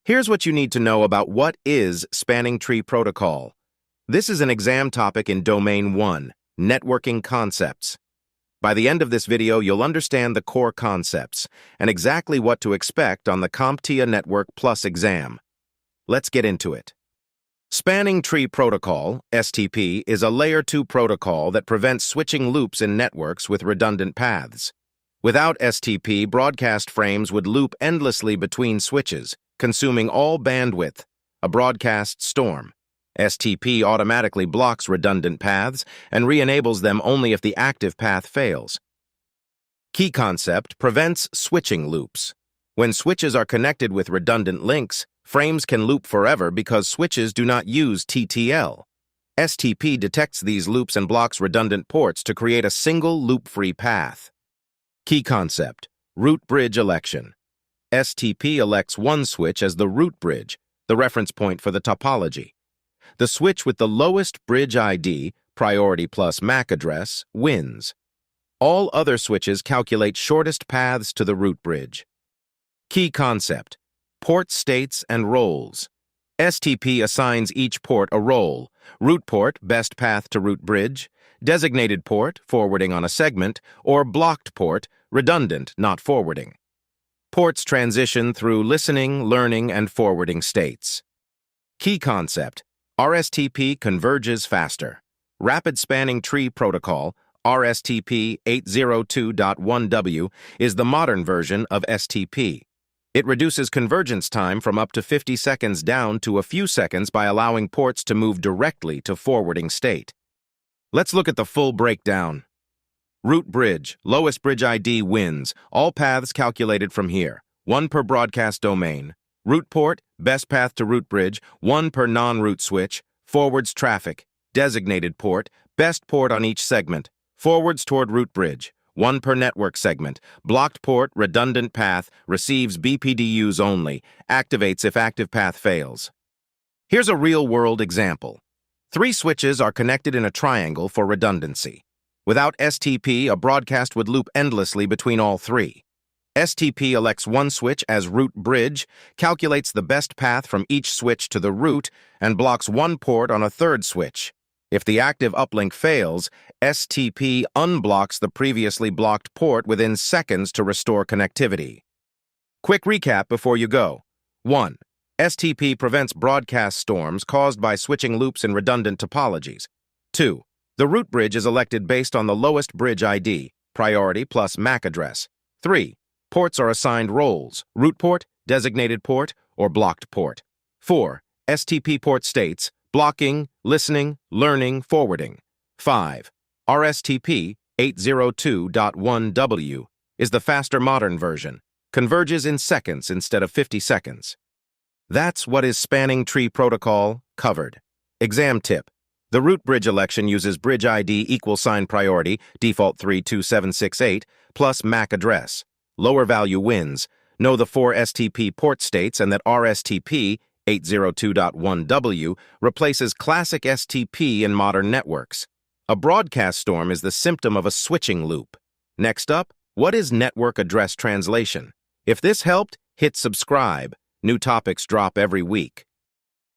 Here's what you need to know about what is Spanning Tree Protocol. This is an exam topic in Domain 1, Networking Concepts. By the end of this video, you'll understand the core concepts and exactly what to expect on the CompTIA Network Plus exam. Let's get into it. Spanning Tree Protocol, STP, is a Layer 2 protocol that prevents switching loops in networks with redundant paths. Without STP, broadcast frames would loop endlessly between switches, consuming all bandwidth, a broadcast storm. STP automatically blocks redundant paths and re-enables them only if the active path fails. Key concept prevents switching loops. When switches are connected with redundant links, frames can loop forever because switches do not use TTL. STP detects these loops and blocks redundant ports to create a single loop-free path. Key concept: root bridge election. STP elects one switch as the root bridge, the reference point for the topology. The switch with the lowest bridge ID, priority plus MAC address, wins. All other switches calculate shortest paths to the root bridge. Key concept: port states and roles. STP assigns each port a role: root port, best path to root bridge; designated port, forwarding on a segment; or blocked port, redundant, not forwarding. Ports transition through listening, learning, and forwarding states. Key concept: RSTP converges faster. Rapid Spanning Tree Protocol, RSTP 802.1W, is the modern version of STP. It reduces convergence time from up to 50 seconds down to a few seconds by allowing ports to move directly to forwarding state. Let's look at the full breakdown. Root bridge, lowest bridge ID wins, all paths calculated from here, one per broadcast domain. Root port, best path to root bridge, one per non-root switch. Forwards traffic, designated port, best port on each segment. Forwards toward root bridge, one per network segment. Blocked port, redundant path, receives BPDUs only, activates if active path fails. Here's a real-world example. 3 switches are connected in a triangle for redundancy. Without STP, a broadcast would loop endlessly between all 3. STP elects one switch as root bridge, calculates the best path from each switch to the root, and blocks one port on a third switch. If the active uplink fails, STP unblocks the previously blocked port within seconds to restore connectivity. Quick recap before you go. 1. STP prevents broadcast storms caused by switching loops in redundant topologies. 2. The root bridge is elected based on the lowest bridge ID, priority plus MAC address. 3. Ports are assigned roles: root port, designated port, or blocked port. 4. STP port states: blocking, listening, learning, forwarding. 5. RSTP 802.1W is the faster modern version, converges in seconds instead of 50 seconds. That's what is Spanning Tree Protocol covered. Exam tip: the root bridge election uses bridge ID =, priority, default 32768, plus MAC address. Lower value wins. Know the 4 STP port states and that RSTP 802.1W replaces classic STP in modern networks. A broadcast storm is the symptom of a switching loop. Next up, what is network address translation? If this helped, hit subscribe. New topics drop every week.